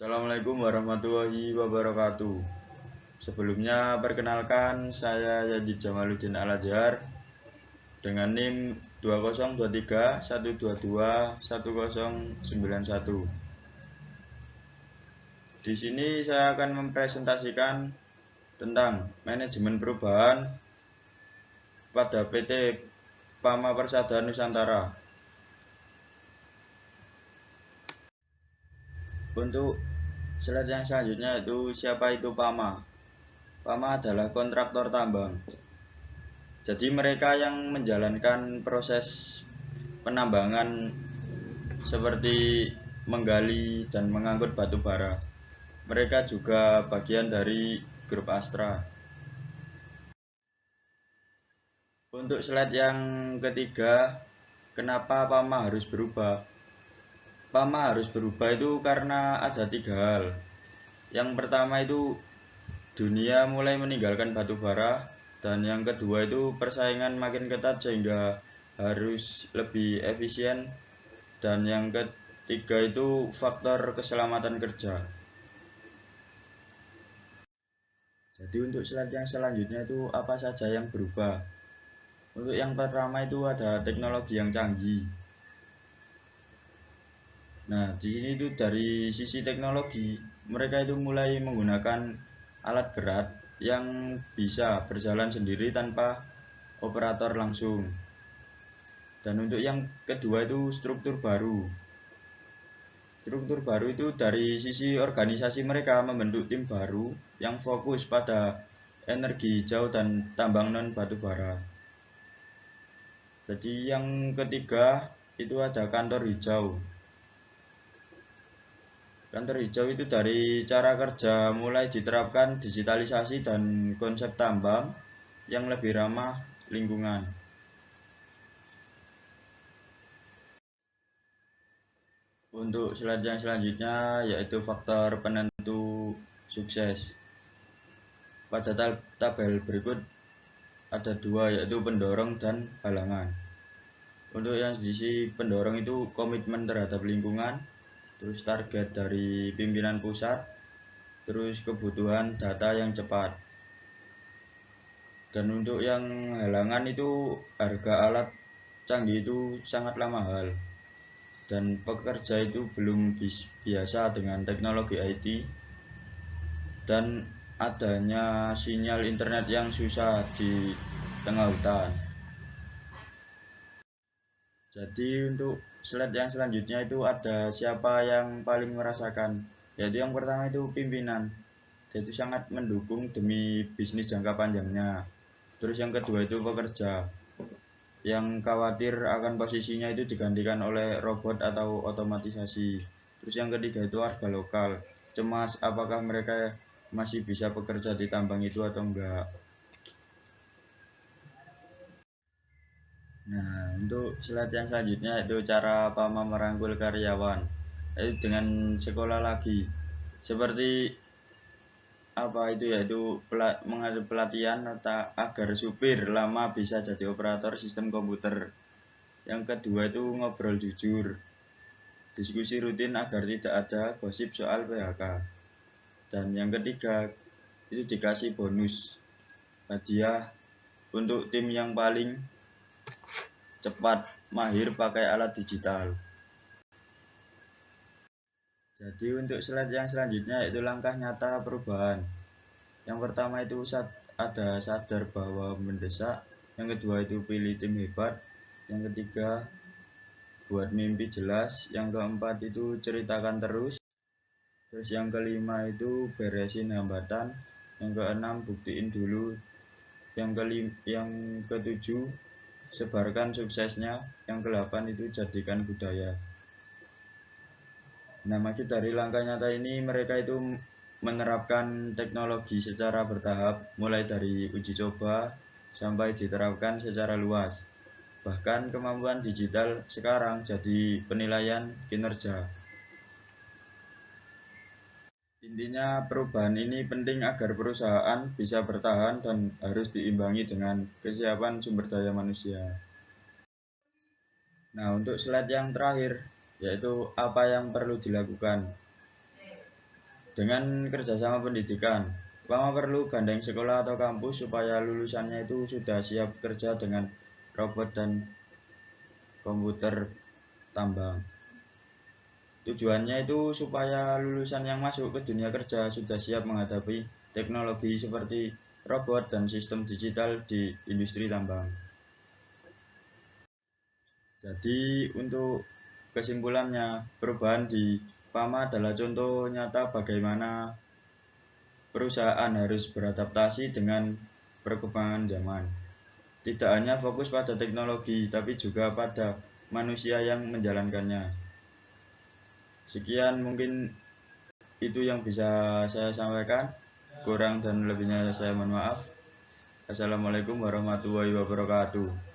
Assalamualaikum warahmatullahi wabarakatuh. Sebelumnya perkenalkan, saya Yazid Jamaluddin Al-Azhar dengan NIM 202312211091. Di sini saya akan mempresentasikan tentang manajemen perubahan pada PT Pama Persada Nusantara. Untuk slide yang selanjutnya itu siapa itu Pama. Pama adalah kontraktor tambang. Jadi mereka yang menjalankan proses penambangan seperti menggali dan mengangkut batu bara. Mereka juga bagian dari grup Astra. Untuk slide yang ketiga, kenapa Pama harus berubah? Pama harus berubah itu karena ada 3 hal. Yang pertama itu dunia mulai meninggalkan batu bara, dan yang kedua itu persaingan makin ketat sehingga harus lebih efisien, dan yang ketiga itu faktor keselamatan kerja. Jadi untuk slide yang selanjutnya itu apa saja yang berubah. Untuk yang pertama itu ada teknologi yang canggih. Nah, di sini itu dari sisi teknologi, mereka itu mulai menggunakan alat berat yang bisa berjalan sendiri tanpa operator langsung. Dan untuk yang kedua itu struktur baru. Struktur baru itu dari sisi organisasi, mereka membentuk tim baru yang fokus pada energi hijau dan tambang non batu bara. Jadi yang ketiga itu ada kantor hijau. Kantor hijau itu dari cara kerja mulai diterapkan digitalisasi dan konsep tambang yang lebih ramah lingkungan. Untuk slide yang selanjutnya yaitu faktor penentu sukses. Pada tabel berikut ada 2, yaitu pendorong dan halangan. Untuk yang sisi pendorong itu komitmen terhadap lingkungan, terus target dari pimpinan pusat, terus kebutuhan data yang cepat. Dan untuk yang halangan itu harga alat canggih itu sangatlah mahal, dan pekerja itu belum biasa dengan teknologi IT, dan adanya sinyal internet yang susah di tengah hutan. Jadi untuk slide yang selanjutnya itu ada siapa yang paling merasakan, yaitu yang pertama itu pimpinan, yaitu sangat mendukung demi bisnis jangka panjangnya. Terus yang kedua itu pekerja, yang khawatir akan posisinya itu digantikan oleh robot atau otomatisasi. Terus yang ketiga itu warga lokal, cemas apakah mereka masih bisa bekerja di tambang itu atau enggak. Nah, untuk slide yang selanjutnya itu cara Pama merangkul karyawan, yaitu dengan sekolah lagi. Seperti apa itu, yaitu mengadu pelatihan agar supir lama bisa jadi operator sistem komputer. Yang kedua itu ngobrol jujur, diskusi rutin agar tidak ada gosip soal PHK. Dan yang ketiga itu dikasih bonus hadiah untuk tim yang paling cepat mahir pakai alat digital. Jadi untuk slide yang selanjutnya itu langkah nyata perubahan. Yang pertama itu ada sadar bahwa mendesak, yang kedua itu pilih tim hebat, yang ketiga buat mimpi jelas, yang keempat itu ceritakan terus, terus yang kelima itu beresin hambatan, yang keenam buktiin dulu, yang ketujuh sebarkan suksesnya, yang kedelapan itu jadikan budaya. Nah, maksud dari langkah nyata ini, mereka itu menerapkan teknologi secara bertahap, mulai dari uji coba sampai diterapkan secara luas. Bahkan kemampuan digital sekarang jadi penilaian kinerja. Intinya perubahan ini penting agar perusahaan bisa bertahan dan harus diimbangi dengan kesiapan sumber daya manusia. Nah, untuk slide yang terakhir, yaitu apa yang perlu dilakukan. dengan kerjasama pendidikan. Pama perlu gandeng sekolah atau kampus supaya lulusannya itu sudah siap kerja dengan robot dan komputer tambang. Tujuannya itu supaya lulusan yang masuk ke dunia kerja sudah siap menghadapi teknologi seperti robot dan sistem digital di industri tambang. Jadi untuk kesimpulannya, perubahan di Pama adalah contoh nyata bagaimana perusahaan harus beradaptasi dengan perkembangan zaman. Tidak hanya fokus pada teknologi, tapi juga pada manusia yang menjalankannya. Sekian mungkin itu yang bisa saya sampaikan. Kurang dan lebihnya saya mohon maaf. Assalamualaikum warahmatullahi wabarakatuh.